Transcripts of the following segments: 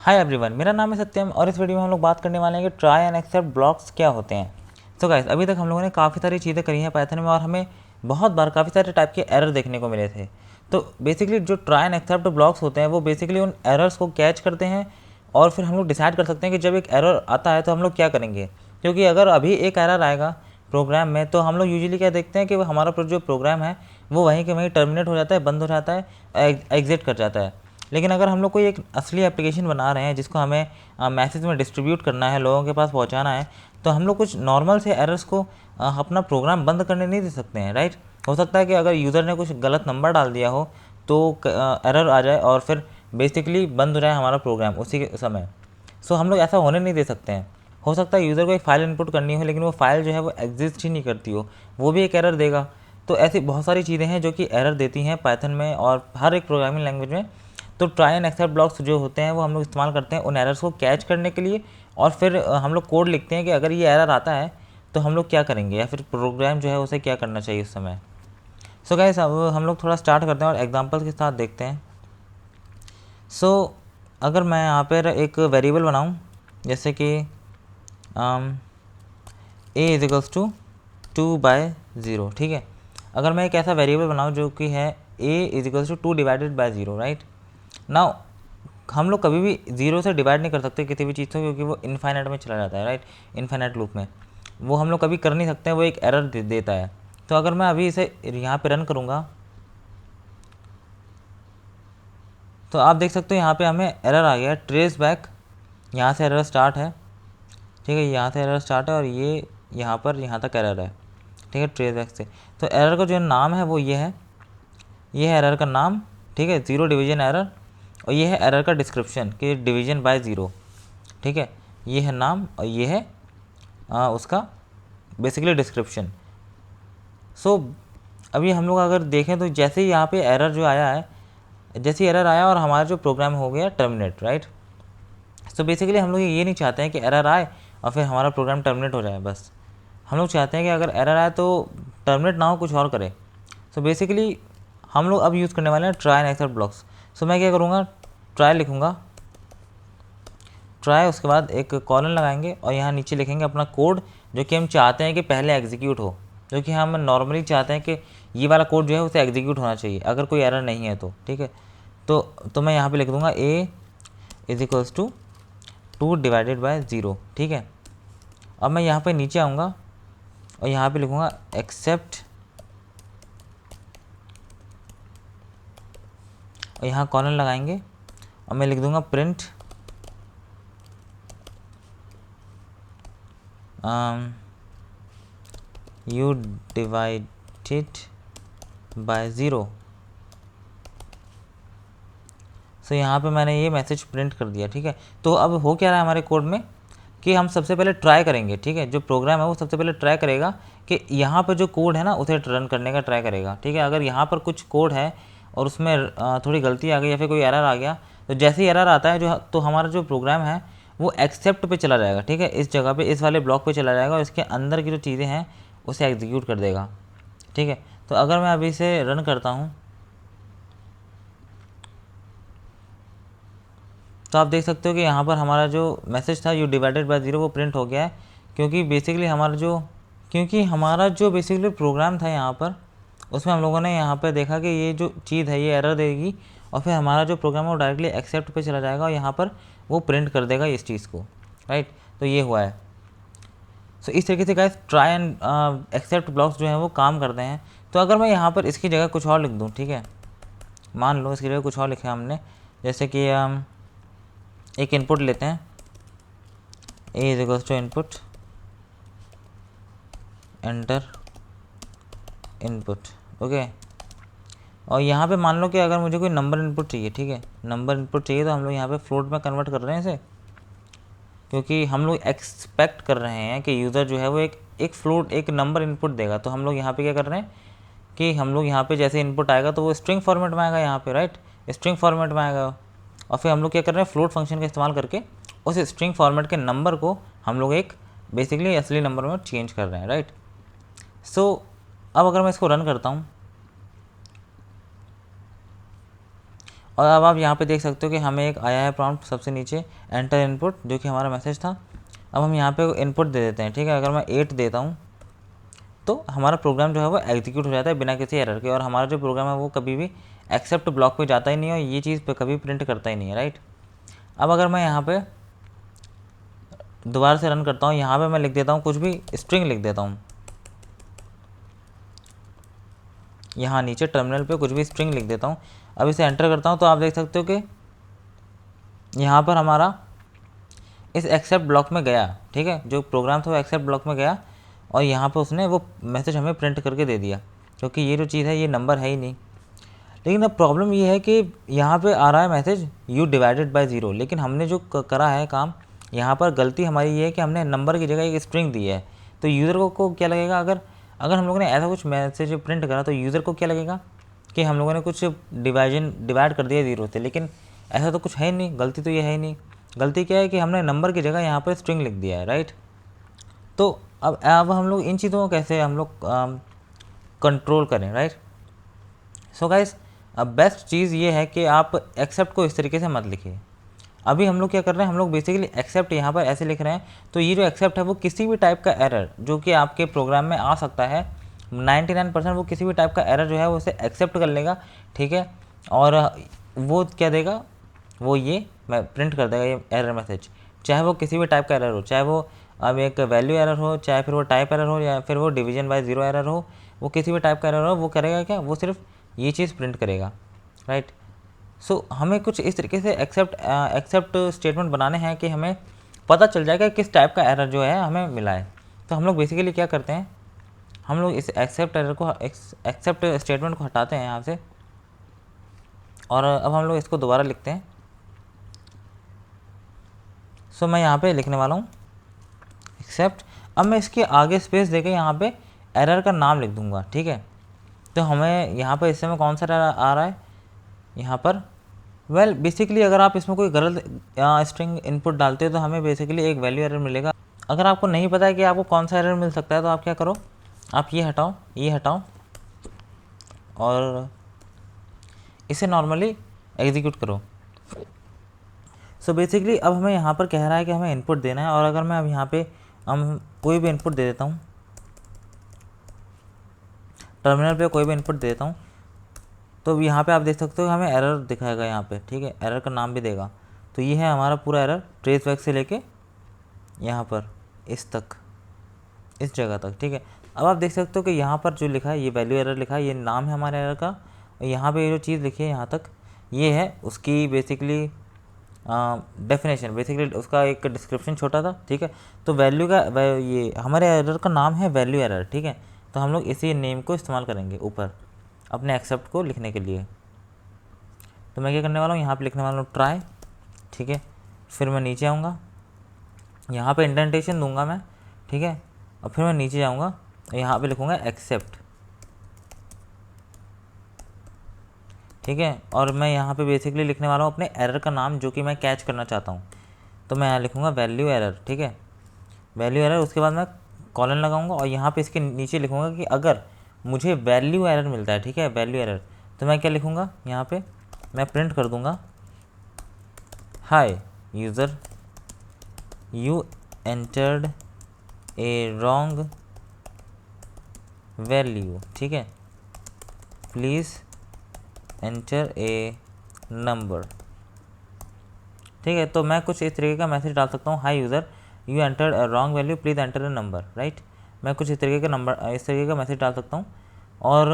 Hi everyone, मेरा नाम है सत्यम और इस वीडियो में हम लोग बात करने वाले हैं कि ट्राई एंड एक्सेप्ट ब्लॉक्स क्या होते हैं। तो गाइस, अभी तक हम लोगों ने काफ़ी सारी चीज़ें करी हैं पाइथन में और हमें बहुत बार काफ़ी सारे टाइप के एरर देखने को मिले थे। तो बेसिकली जो ट्राई एंड एक्सेप्ट ब्लॉक्स होते हैं वो बेसिकली उन एरर्स को कैच करते हैं और फिर हम लोग डिसाइड कर सकते हैं कि जब एक एरर आता है तो हम लोग क्या करेंगे। क्योंकि अगर अभी एक एरर आएगा प्रोग्राम में तो हम लोग यूजुअली क्या देखते हैं कि वो हमारा जो प्रोग्राम है वो वहीं के वहीं टर्मिनेट हो जाता है, बंद हो जाता है, एग्जिट कर जाता है। लेकिन अगर हम लोग कोई एक असली एप्लीकेशन बना रहे हैं जिसको हमें मैसेज में डिस्ट्रीब्यूट करना है, लोगों के पास पहुंचाना है, तो हम लोग कुछ नॉर्मल से एरर्स को अपना प्रोग्राम बंद करने नहीं दे सकते हैं, राइट। हो सकता है कि अगर यूज़र ने कुछ गलत नंबर डाल दिया हो तो एरर आ जाए और फिर बेसिकली बंद हो जाए हमारा प्रोग्राम उसी के समय। सो हम लोग ऐसा होने नहीं दे सकते हैं। हो सकता है यूज़र को एक फ़ाइल इनपुट करनी हो लेकिन वो फाइल जो है वो एग्जिस्ट ही नहीं करती हो, वो भी एक एरर देगा। तो ऐसी बहुत सारी चीज़ें हैं जो कि एरर देती हैं पाइथन में और हर एक प्रोग्रामिंग लैंग्वेज में। तो ट्राई एंड एक्सेप्ट ब्लॉक्स जो होते हैं वो हम लोग इस्तेमाल करते हैं उन एरर्स को कैच करने के लिए। और फिर हम लोग कोड लिखते हैं कि अगर ये एरर आता है तो हम लोग क्या करेंगे या फिर प्रोग्राम जो है उसे क्या करना चाहिए उस समय। सो गाइस, अब हम लोग थोड़ा स्टार्ट करते हैं और एग्जांपल्स के साथ देखते हैं। सो अगर मैं यहाँ पर एक वेरिएबल बनाऊँ जैसे कि a इज इक्वल्स टू 2/0, ठीक है। अगर मैं एक ऐसा वेरिएबल बनाऊँ जो कि है a is equals to 2/0, right. Now हम लोग कभी भी ज़ीरो से डिवाइड नहीं कर सकते किसी भी चीज़ को, क्योंकि वो इनफाइनाइट में चला जाता है, राइट। इनफाइनाइट लूप में वो हम लोग कभी कर नहीं सकते हैं, वो एक एरर देता है। तो अगर मैं अभी इसे यहाँ पे रन करूँगा तो आप देख सकते हो यहाँ पे हमें एरर आ गया, ट्रेस बैक। यहाँ से एरर स्टार्ट है, ठीक है, यहाँ से एरर स्टार्ट है और ये यहाँ पर यहाँ तक एरर है, ठीक है, ट्रेस बैक से। तो एरर का जो नाम है वो ये है एरर का नाम, ठीक है, ज़ीरो डिवीजन एरर। और ये है एरर का डिस्क्रिप्शन कि डिवीजन बाय ज़ीरो, ठीक है। ये है नाम और ये है उसका बेसिकली डिस्क्रिप्शन। सो अभी हम लोग अगर देखें तो जैसे ही यहाँ पे एरर जो आया है, जैसे एरर आया और हमारा जो प्रोग्राम हो गया टर्मिनेट, राइट। सो बेसिकली हम लोग ये नहीं चाहते हैं कि एरर आए और फिर हमारा प्रोग्राम टर्मिनेट हो जाए। बस हम लोग चाहते हैं कि अगर एरर आए तो टर्मिनेट ना हो, कुछ और करे। सो बेसिकली हम लोग अब यूज़ करने वाले हैं ट्राई एंड एक्सेप्ट ब्लॉक्स। सो मैं क्या करूँगा, ट्राई लिखूँगा, ट्राई, उसके बाद एक कॉलन लगाएंगे और यहाँ नीचे लिखेंगे अपना कोड जो कि हम चाहते हैं कि पहले एग्जीक्यूट हो, जो कि हम नॉर्मली चाहते हैं कि ये वाला कोड जो है उसे एग्जीक्यूट होना चाहिए अगर कोई एरर नहीं है तो, ठीक है। तो मैं यहाँ पे लिख दूँगा a इज इक्वल्स टू 2/0, ठीक है। अब मैं यहाँ पे नीचे आऊँगा और यहाँ पे लिखूँगा एक्सेप्ट और यहाँ कॉलन लगाएंगे और मैं लिख दूँगा प्रिंट you divided by 0। सो यहाँ पे मैंने ये मैसेज प्रिंट कर दिया, ठीक है। तो अब हो क्या रहा है हमारे कोड में कि हम सबसे पहले ट्राई करेंगे, ठीक है। जो प्रोग्राम है वो सबसे पहले ट्राई करेगा कि यहाँ पर जो कोड है ना उसे रन करने का ट्राई करेगा, ठीक है। अगर यहाँ पर कुछ कोड है और उसमें थोड़ी गलती आ गई या फिर कोई एरर आ गया तो जैसे ही एरर आता है जो तो हमारा जो प्रोग्राम है वो एक्सेप्ट पे चला जाएगा, ठीक है। इस जगह पे, इस वाले ब्लॉक पे चला जाएगा और इसके अंदर की जो चीज़ें हैं उसे एग्जीक्यूट कर देगा, ठीक है। तो अगर मैं अभी इसे रन करता हूँ तो आप देख सकते हो कि यहाँ पर हमारा जो मैसेज था यू डिवाइडेड बाय 0 वो प्रिंट हो गया है। क्योंकि हमारा जो बेसिकली प्रोग्राम था यहाँ पर उसमें हम लोगों ने यहाँ पर देखा कि ये जो चीज़ है ये एरर देगी और फिर हमारा जो प्रोग्राम है वो डायरेक्टली एक्सेप्ट पे चला जाएगा और यहाँ पर वो प्रिंट कर देगा इस चीज़ को, राइट। तो ये हुआ है। सो इस तरीके से guys try and except blocks जो हैं वो काम करते हैं। तो अगर मैं यहाँ पर इसकी जगह कुछ और लिख दूँ, ठीक है, मान लो इसकी जगह कुछ और लिखा हमने, जैसे कि एक इनपुट लेते हैं a is equals to input enter input, okay. और यहाँ पे मान लो कि अगर मुझे कोई नंबर इनपुट चाहिए, ठीक है, नंबर इनपुट चाहिए तो हम लोग यहाँ पे फ्लोट में कन्वर्ट कर रहे हैं इसे, क्योंकि हम लोग एक्सपेक्ट कर रहे हैं कि यूज़र जो है वो एक फ्लोट, एक नंबर इनपुट देगा। तो हम लोग यहाँ पे क्या कर रहे हैं कि हम लोग यहाँ पे जैसे इनपुट आएगा तो वो स्ट्रिंग फॉर्मेट में आएगा यहाँ पे, राइट, स्ट्रिंग फॉर्मेट में आएगा। और फिर हम लोग क्या कर रहे हैं, फ्लोट फंक्शन का इस्तेमाल करके उस स्ट्रिंग फॉर्मेट के नंबर को हम लोग एक बेसिकली असली नंबर में चेंज कर रहे हैं, राइट। सो अब अगर मैं इसको रन करता हूँ और अब आप यहाँ पे देख सकते हो कि हमें एक आया है प्रॉम्प्ट सबसे नीचे, एंटर इनपुट, जो कि हमारा मैसेज था। अब हम यहाँ पे इनपुट दे देते हैं, ठीक है। अगर मैं 8 देता हूँ तो हमारा प्रोग्राम जो है वो एग्जीक्यूट हो जाता है बिना किसी एरर के, और हमारा जो प्रोग्राम है वो कभी भी एक्सेप्ट ब्लॉक पे जाता ही नहीं है, और ये चीज़ पे कभी प्रिंट करता ही नहीं है, राइट। अब अगर मैं यहाँ पे दोबारा से रन करता हूँ, यहाँ पे मैं लिख देता हूँ कुछ भी, स्ट्रिंग लिख देता हूँ, यहाँ नीचे टर्मिनल पे कुछ भी स्ट्रिंग लिख देता हूँ। अब इसे एंटर करता हूँ तो आप देख सकते हो कि यहाँ पर हमारा इस एक्सेप्ट ब्लॉक में गया, ठीक है। जो प्रोग्राम था वो एक्सेप्ट ब्लॉक में गया, और यहाँ पे उसने वो मैसेज हमें प्रिंट करके दे दिया, क्योंकि ये जो चीज़ है ये नंबर है ही नहीं। लेकिन अब प्रॉब्लम ये है कि यहाँ पे आ रहा है मैसेज यू डिवाइडेड बाय 0, लेकिन हमने जो करा है काम, यहाँ पर गलती हमारी ये है कि हमने नंबर की जगह एक स्ट्रिंग दी है। तो यूज़र को क्या लगेगा, अगर हम लोगों ने ऐसा कुछ मैसेज प्रिंट करा तो यूज़र को क्या लगेगा कि हम लोगों ने कुछ डिवाइड कर दिया 0 से, लेकिन ऐसा तो कुछ है ही नहीं, गलती तो ये है ही नहीं। गलती क्या है कि हमने नंबर की जगह यहाँ पर स्ट्रिंग लिख दिया है, राइट। तो अब हम लोग इन चीज़ों को कैसे हम लोग कंट्रोल करें, राइट। सो गाइस, अब बेस्ट चीज़ ये है कि आप एक्सेप्ट को इस तरीके से मत लिखिए। अभी हम लोग क्या कर रहे हैं, हम लोग बेसिकली एक्सेप्ट यहाँ पर ऐसे लिख रहे हैं। तो ये जो एक्सेप्ट है वो किसी भी टाइप का एरर जो कि आपके प्रोग्राम में आ सकता है, 99% वो किसी भी टाइप का एरर जो है वो उसे एक्सेप्ट कर लेगा, ठीक है। और वो क्या देगा, वो ये प्रिंट कर देगा ये एरर मैसेज, चाहे वो किसी भी टाइप का एरर हो, चाहे वो अब एक वैल्यू एरर हो, चाहे फिर वो टाइप एरर हो, या फिर वो डिवीजन बाय 0 एरर हो, वो किसी भी टाइप का एरर हो, वो करेगा क्या, वो सिर्फ ये चीज़ प्रिंट करेगा, राइट। सो हमें कुछ इस तरीके से एक्सेप्ट स्टेटमेंट बनाने हैं कि हमें पता चल जाएगा किस टाइप का एरर जो है हमें मिला है। तो हम लोग बेसिकली क्या करते हैं, हम लोग इस एक्सेप्ट स्टेटमेंट को हटाते हैं यहाँ से, और अब हम लोग इसको दोबारा लिखते हैं। सो मैं यहाँ पे लिखने वाला हूँ एक्सेप्ट। अब मैं इसके आगे स्पेस देकर यहाँ पे एरर का नाम लिख दूँगा, ठीक है। तो हमें यहाँ पर इस समय कौन सा एरर आ रहा है, यहाँ पर बेसिकली अगर आप इसमें कोई गलत स्ट्रिंग इनपुट डालते हो तो हमें बेसिकली एक वैल्यू एरर मिलेगा। अगर आपको नहीं पता है कि आपको कौन सा एरर मिल सकता है तो आप क्या करो, आप ये हटाओ और इसे नॉर्मली एग्जीक्यूट करो। सो बेसिकली अब हमें यहाँ पर कह रहा है कि हमें इनपुट देना है, और अगर मैं अब यहाँ पे हम कोई भी इनपुट दे देता हूँ, टर्मिनल पे कोई भी इनपुट दे देता हूँ, तो यहाँ पे आप देख सकते हो हमें एरर दिखाएगा यहाँ पे, ठीक है। एरर का नाम भी देगा। तो ये है हमारा पूरा एरर, ट्रेस बैक से लेके यहाँ पर इस जगह तक, ठीक है। अब आप देख सकते हो कि यहाँ पर जो लिखा है ये वैल्यू एरर लिखा है, ये नाम है हमारे एरर का, और यहाँ पे जो चीज़ लिखी है यहाँ तक ये है उसकी बेसिकली डेफिनेशन, बेसिकली उसका एक डिस्क्रिप्शन छोटा था, ठीक है। तो वैल्यू का ये हमारे एरर का नाम है वैल्यू एरर, ठीक है। तो हम लोग इसी नेम को इस्तेमाल करेंगे ऊपर अपने एक्सेप्ट को लिखने के लिए। तो मैं क्या करने वाला हूँ, यहाँ पे लिखने वाला हूँ ट्राई, ठीक है। फिर मैं नीचे आऊँगा, यहाँ पे इंडेंटेशन दूंगा मैं, ठीक है। और फिर मैं नीचे जाऊँगा, यहाँ पे लिखूँगा एक्सेप्ट, ठीक है। और मैं यहाँ पे बेसिकली लिखने वाला हूँ अपने एरर का नाम जो कि मैं कैच करना चाहता हूँ। तो मैं यहाँ लिखूँगा वैल्यू एरर, ठीक है, वैल्यू एरर। उसके बाद मैं कॉलन लगाऊंगा और यहाँ पे इसके नीचे लिखूँगा कि अगर मुझे वैल्यू एरर मिलता है, ठीक है, वैल्यू एरर, तो मैं क्या लिखूँगा, यहाँ पे मैं प्रिंट कर दूँगा hi user you entered a wrong value, ठीक है, प्लीज़ एंटर ए नंबर, ठीक है। तो मैं कुछ इस तरीके का मैसेज डाल सकता हूँ, hi user you entered a wrong value please enter a number, right. मैं कुछ इस तरीके का मैसेज डाल सकता हूँ। और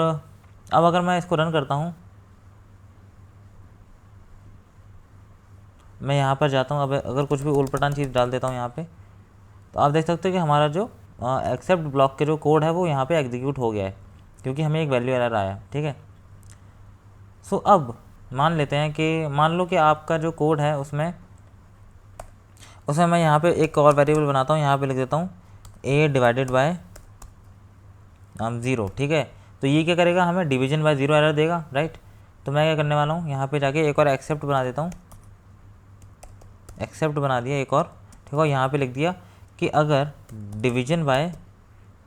अब अगर मैं इसको रन करता हूँ, मैं यहाँ पर जाता हूँ, अब अगर कुछ भी उलपटान चीज़ डाल देता हूँ यहाँ पे, तो आप देख सकते हो कि हमारा जो एक्सेप्ट ब्लॉक के जो कोड है वो यहाँ पे एग्जीक्यूट हो गया है, क्योंकि हमें एक वैल्यू एरर आया, ठीक है। सो अब मान लेते हैं कि मान लो कि आपका जो कोड है उसमें मैं यहाँ पे एक और वेरिएबल बनाता हूँ, यहाँ पे लिख देता हूँ a डिवाइडेड बाय 0, ठीक है। तो ये क्या करेगा, हमें डिवीजन बाय 0 एरर देगा, राइट। तो मैं क्या करने वाला हूँ, यहाँ पे जाके एक और एक्सेप्ट बना देता हूँ, एक्सेप्ट बना दिया एक और, ठीक है। यहाँ पे लिख दिया कि अगर डिवीजन बाय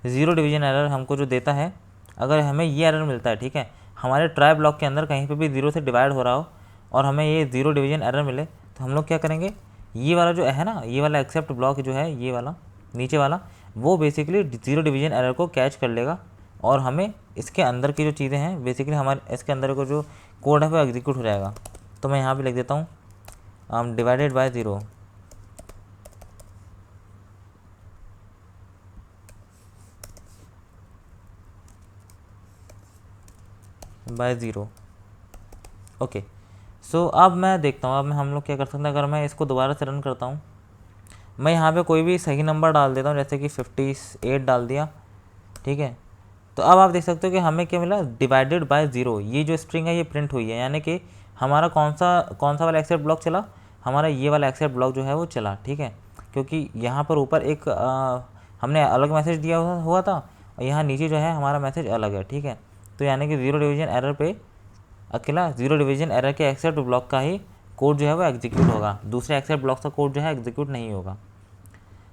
0 डिवीजन एरर हमको जो देता है, अगर हमें ये एरर मिलता है, ठीक है, हमारे ट्राई ब्लॉक के अंदर कहीं पे भी 0 से डिवाइड हो रहा हो और हमें ये ज़ीरो डिवीजन एरर मिले, तो हम लोग क्या करेंगे, ये वाला जो है ना, ये वाला एक्सेप्ट ब्लॉक जो है, ये वाला नीचे वाला, वो बेसिकली ज़ीरो डिवीजन एरर को कैच कर लेगा और हमें इसके अंदर की जो चीज़ें हैं बेसिकली हमारे इसके अंदर को जो कोड है वो एग्जीक्यूट हो जाएगा। तो मैं यहाँ पे लिख देता हूँ divided by zero, by zero. Okay, so अब मैं देखता हूँ, अब हम लोग क्या कर सकते हैं, अगर मैं इसको दोबारा से रन करता हूँ, मैं यहाँ पे कोई भी सही नंबर डाल देता हूँ, जैसे कि 58 डाल दिया, ठीक है। तो अब आप देख सकते हो कि हमें क्या मिला, डिवाइडेड बाय ज़ीरो, ये जो स्ट्रिंग है ये प्रिंट हुई है, यानी कि हमारा कौन सा वाला एक्सेप्ट ब्लॉक चला, हमारा ये वाला एक्सेप्ट ब्लॉक जो है वो चला, ठीक है। क्योंकि यहाँ पर ऊपर एक हमने अलग मैसेज दिया हुआ था और यहाँ नीचे जो है हमारा मैसेज अलग है, ठीक है। तो यानी कि ज़ीरो डिवीजन एरर पे अकेला ज़ीरो डिवीजन एरर के एक्सेप्ट ब्लॉक का ही कोड जो है वो एग्जीक्यूट होगा, दूसरे एक्सेप्ट ब्लॉक का कोड जो है एग्जीक्यूट नहीं होगा।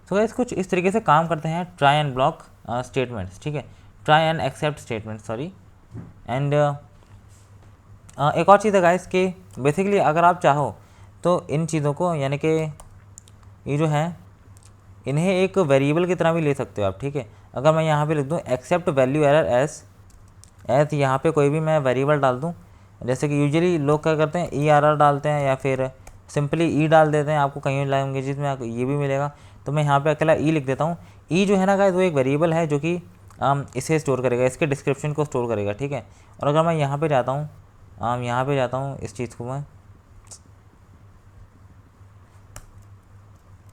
सो गाइस कुछ इस तरीके से काम करते हैं ट्राई एंड ब्लॉक स्टेटमेंट्स, ठीक है, try and except statement, sorry. And एक और चीज़ है गाइस कि बेसिकली अगर आप चाहो तो इन चीज़ों को, यानी कि ये जो है इन्हें एक वेरिएबल की तरह भी ले सकते हो आप, ठीक है। अगर मैं यहाँ पे लिख दूँ एक्सेप्ट वैल्यू एरर एज यहाँ पे कोई भी मैं वेरिएबल डाल दूँ, जैसे कि यूजुअली लोग क्या करते हैं ERR डालते हैं या फिर सिंपली ई डाल देते हैं, आपको कहीं लैंग्वेजेस में ये भी मिलेगा। तो मैं यहाँ पे अकेला ई लिख देता हूँ। ई जो है ना गाइस वो एक वेरिएबल है जो कि इसे स्टोर करेगा, इसके डिस्क्रिप्शन को स्टोर करेगा, ठीक है। और अगर मैं यहाँ पे जाता हूँ, यहाँ पे जाता हूँ, इस चीज़ को मैं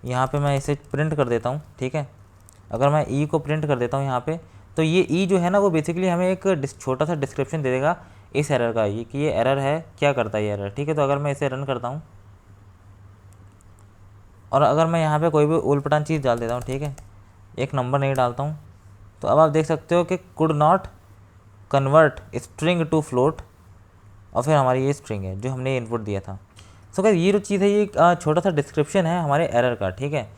यहाँ पे मैं इसे प्रिंट कर देता हूँ, ठीक है। अगर मैं ई को प्रिंट कर देता हूँ यहाँ पे, तो ये ई जो है ना वो बेसिकली हमें एक छोटा सा डिस्क्रिप्शन दे देगा इस एरर का, ये कि ये एरर है, क्या करता है ये एरर, ठीक है। तो अगर मैं इसे रन करता हूँ और अगर मैं यहाँ पे कोई भी उलपटान चीज़ डाल देता हूँ, ठीक है, एक नंबर नहीं डालता हूँ, तो अब आप देख सकते हो कि could not convert string to float, और फिर हमारी ये स्ट्रिंग है जो हमने इनपुट दिया था। सो गाइस ये जो चीज़ है ये छोटा सा डिस्क्रिप्शन है हमारे एरर का, ठीक है।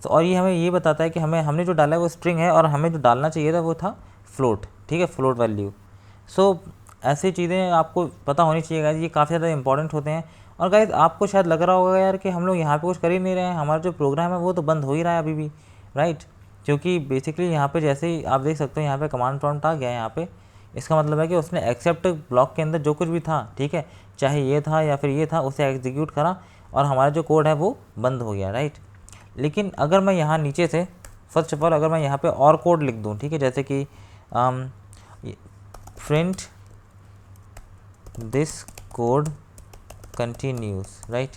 तो और ये हमें ये बताता है कि हमने जो डाला है वो स्ट्रिंग है और हमें जो डालना चाहिए था वो था फ्लोट, ठीक है, फ्लोट वैल्यू। सो ऐसी चीज़ें आपको पता होनी चाहिए गाइस, ये काफ़ी ज़्यादा इंपॉर्टेंट होते हैं। और गाइस आपको शायद लग रहा होगा यार कि हम लोग यहाँ पे कुछ कर ही नहीं रहे हैं, हमारा जो प्रोग्राम है वो तो बंद हो ही रहा है अभी भी, राइट। क्योंकि बेसिकली यहाँ पे जैसे ही आप देख सकते हो यहाँ पे कमांड प्रॉम्प्ट आ गया है यहाँ पे, इसका मतलब है कि उसने एक्सेप्ट ब्लॉक के अंदर जो कुछ भी था, ठीक है, चाहे ये था या फिर ये था, उसे एग्जीक्यूट करा और हमारा जो कोड है वो बंद हो गया, राइट। लेकिन अगर मैं यहाँ नीचे से फर्स्ट ऑफ ऑल अगर मैं यहाँ पे और कोड लिख दूँ, ठीक है, जैसे कि print this code continues, right.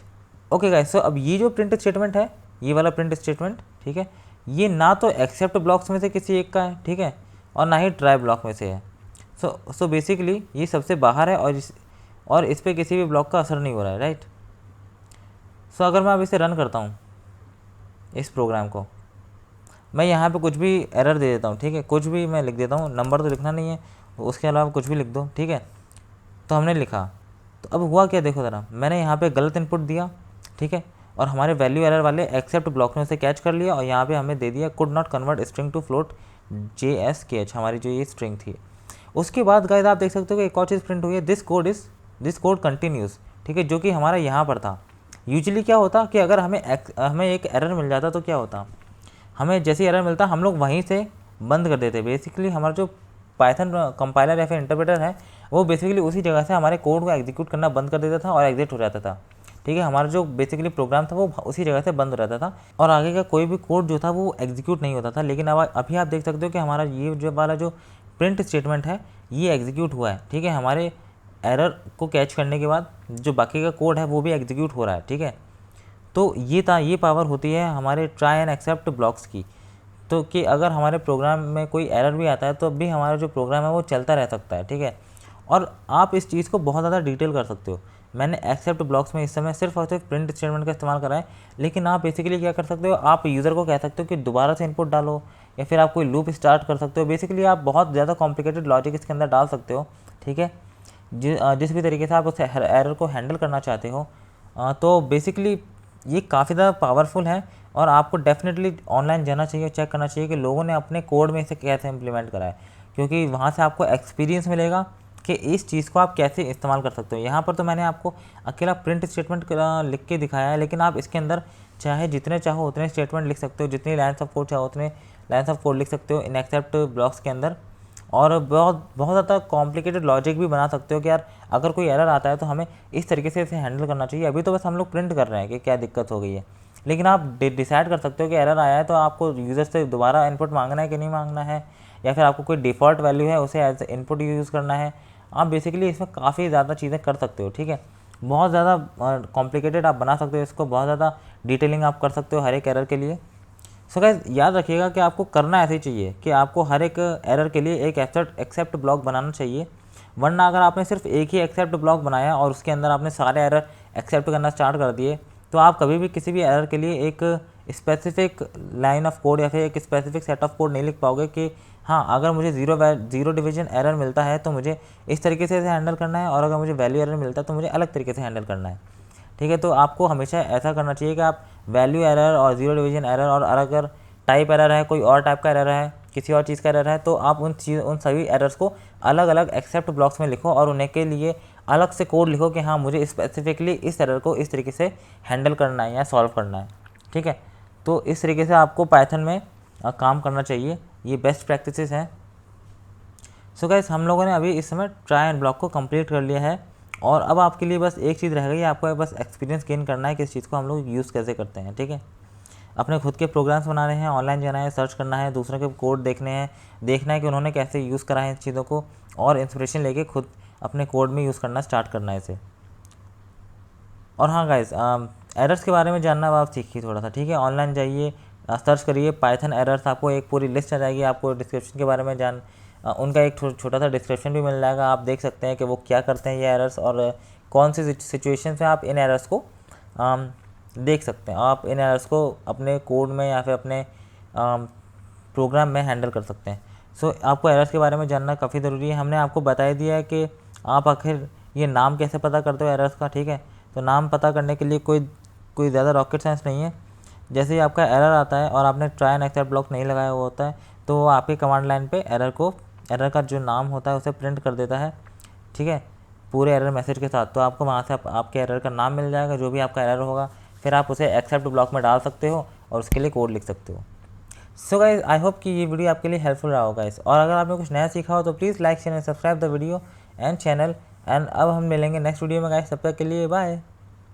Okay guys, so अब ये जो प्रिंट स्टेटमेंट है, ये वाला प्रिंट स्टेटमेंट, ठीक है, ये ना तो एक्सेप्ट ब्लॉक्स में से किसी एक का है, ठीक है, और ना ही ट्राई ब्लॉक में से है। सो बेसिकली ये सबसे बाहर है और इस पर किसी भी ब्लॉक का असर नहीं हो रहा है, राइट। सो अगर मैं अब इसे रन करता हूँ इस प्रोग्राम को, मैं यहाँ पे कुछ भी एरर दे देता हूँ, ठीक है, कुछ भी मैं लिख देता हूँ, नंबर तो लिखना नहीं है, उसके अलावा कुछ भी लिख दो, ठीक है। तो हमने लिखा, तो अब हुआ क्या देखो ज़रा, मैंने यहाँ पे गलत इनपुट दिया, ठीक है, और हमारे वैल्यू एरर वाले एक्सेप्ट ब्लॉक ने उसे कैच कर लिया और यहाँ पे हमें दे दिया could not convert string to float JSKH, हमारी जो ये स्ट्रिंग थी। उसके बाद गाइस आप देख सकते हो कि एक और चीज़ प्रिंट हुई है, दिस कोड कंटिन्यूस, ठीक है, जो कि हमारा यहाँ पर था। यूजुअली क्या होता कि अगर हमें एक एरर मिल जाता तो क्या होता, हमें जैसे एरर मिलता हम लोग वहीं से बंद कर देते। बेसिकली हमारा जो पाइथन कंपाइलर या फिर इंटरप्रेटर है वो बेसिकली उसी जगह से हमारे कोड को एग्जीक्यूट करना बंद कर देता था और एग्जिट हो जाता था, ठीक है। हमारा जो बेसिकली प्रोग्राम था वो उसी जगह से बंद हो जाता था और आगे का कोई भी कोड जो था वो एग्जीक्यूट नहीं होता था। लेकिन अब अभी आप देख सकते हो कि हमारा ये जो वाला जो प्रिंट स्टेटमेंट है ये एग्जीक्यूट हुआ है, ठीक है, हमारे एरर को कैच करने के बाद जो बाकी का कोड है वो भी एग्जीक्यूट हो रहा है, ठीक है। तो ये पावर होती है हमारे ट्राई एंड एक्सेप्ट ब्लॉक्स की, तो कि अगर हमारे प्रोग्राम में कोई एरर भी आता है तो भी हमारा जो प्रोग्राम है वो चलता रह सकता है, ठीक है। और आप इस चीज़ को बहुत ज़्यादा डिटेल कर सकते हो। मैंने एक्सेप्ट ब्लॉक्स में इस समय सिर्फ और सिर्फ प्रिंट स्टेटमेंट का इस्तेमाल करा है, लेकिन आप बेसिकली क्या कर सकते हो, आप यूज़र को कह सकते हो कि दोबारा से इनपुट डालो या फिर आप कोई लूप स्टार्ट कर सकते हो। बेसिकली आप बहुत ज़्यादा कॉम्प्लिकेटेड लॉजिक इसके अंदर डाल सकते हो, ठीक है, जिस भी तरीके से आप उस एरर को हैंडल करना चाहते हो। तो बेसिकली ये काफ़ी ज़्यादा पावरफुल है और आपको डेफिनेटली ऑनलाइन जाना चाहिए, चेक करना चाहिए कि लोगों ने अपने कोड में इसे कैसे इम्प्लीमेंट करा है, क्योंकि वहाँ से आपको एक्सपीरियंस मिलेगा कि इस चीज़ को आप कैसे इस्तेमाल कर सकते हो। यहाँ पर तो मैंने आपको अकेला प्रिंट स्टेटमेंट लिख के दिखाया है, लेकिन आप इसके अंदर चाहे जितने चाहो उतने स्टेटमेंट लिख सकते हो, जितनी लाइन्स ऑफ कोड चाहो उतने लाइन्स ऑफ कोड लिख सकते हो इन एक्सेप्ट ब्लॉक्स के अंदर। और बहुत बहुत ज़्यादा कॉम्प्लिकेटेड लॉजिक भी बना सकते हो कि यार अगर कोई एरर आता है तो हमें इस तरीके से इसे हैंडल करना चाहिए। अभी तो बस हम लोग प्रिंट कर रहे हैं कि क्या दिक्कत हो गई है, लेकिन आप डिसाइड कर सकते हो कि एरर आया है तो आपको यूज़र से दोबारा इनपुट मांगना है कि नहीं मांगना है, या फिर आपको कोई डिफ़ॉल्ट वैल्यू है उसे एज इनपुट यूज़ करना है। आप बेसिकली इसमें काफ़ी ज़्यादा चीज़ें कर सकते हो, ठीक है। बहुत ज़्यादा कॉम्प्लिकेटेड आप बना सकते हो इसको, बहुत ज़्यादा डिटेलिंग आप कर सकते हो हर एक एरर के लिए। सो गाइस याद रखिएगा कि आपको करना ऐसे ही चाहिए कि आपको हर एक एरर के लिए एक एक्सेप्ट ब्लॉक बनाना चाहिए, वरना अगर आपने सिर्फ एक ही एक्सेप्ट ब्लॉक बनाया और उसके अंदर आपने सारे एरर एक्सेप्ट करना स्टार्ट कर दिए, तो आप कभी भी किसी भी एरर के लिए एक स्पेसिफिक लाइन ऑफ कोड या फिर एक स्पेसिफिक सेट ऑफ कोड नहीं लिख पाओगे कि हाँ अगर मुझे जीरो डिवीजन एरर मिलता है तो मुझे इस तरीके से इसे हैंडल करना है, और अगर मुझे वैल्यू एरर मिलता है तो मुझे अलग तरीके से हैंडल करना है, ठीक है। तो आपको हमेशा ऐसा करना चाहिए कि आप वैल्यू एरर और जीरो डिवीजन एरर, और अगर टाइप एरर है, कोई और टाइप का एरर है, किसी और चीज़ का एरर है, तो आप उन सभी एरर्स को अलग अलग एक्सेप्ट ब्लॉक्स में लिखो और उन्हें के लिए अलग से कोड लिखो कि हाँ मुझे स्पेसिफिकली इस एरर को इस तरीके से हैंडल करना है या सॉल्व करना है, ठीक है। तो इस तरीके से आपको पाइथन में काम करना चाहिए, ये बेस्ट प्रैक्टिसेस हैं। सो गाइस हम लोगों ने अभी इस समय ट्राई एंड ब्लॉक को कंप्लीट कर लिया है, और अब आपके लिए बस एक चीज़ रह गई, आपको बस एक्सपीरियंस गेन करना है कि इस चीज़ को हम लोग यूज़ कैसे करते हैं, ठीक है। अपने खुद के प्रोग्राम्स बनाने हैं, ऑनलाइन जाना है, सर्च करना है, दूसरों के कोड देखने हैं, देखना है कि उन्होंने कैसे यूज़ करा है इन चीज़ों को, और इंस्पिरेशन लेके खुद अपने कोड में यूज़ करना स्टार्ट करना है इसे। और हाँ गाइस एरर्स के बारे में जानना अब आप सीखिए थोड़ा सा, ठीक है। ऑनलाइन जाइए, सर्च करिए पाइथन एरर्स, आपको एक पूरी लिस्ट आ जाएगी। आपको डिस्क्रिप्शन के बारे में उनका एक छोटा सा डिस्क्रिप्शन भी मिल जाएगा, आप देख सकते हैं कि वो क्या करते हैं ये एरर्स, और कौन सी सिचुएशन में आप इन एरर्स को देख सकते हैं। आप इन एरर्स को अपने कोड में या फिर अपने प्रोग्राम में हैंडल कर सकते हैं। सो आपको एरर्स के बारे में जानना काफ़ी ज़रूरी है। हमने आपको बता दिया है कि आप आखिर ये नाम कैसे पता करते हो एरर्स का, ठीक है। तो नाम पता करने के लिए कोई ज़्यादा रॉकेट साइंस नहीं है। जैसे ही आपका एरर आता है और आपने ट्राई एंड एक्सेप्ट ब्लॉक नहीं लगाया हुआ होता है, तो वो आपके कमांड लाइन पे एरर का जो नाम होता है उसे प्रिंट कर देता है, ठीक है, पूरे एरर मैसेज के साथ। तो आपको वहाँ से आपके एरर का नाम मिल जाएगा, जो भी आपका एरर होगा, फिर आप उसे एक्सेप्ट ब्लॉक में डाल सकते हो और उसके लिए कोड लिख सकते हो। सो गाइस आई होप कि ये वीडियो आपके लिए हेल्पफुल रहा होगा गाइस, और अगर आपने कुछ नया सीखा हो तो please like share and subscribe the video and channel. And अब हम मिलेंगे नेक्स्ट वीडियो में गाइस, तब तक के लिए बाय।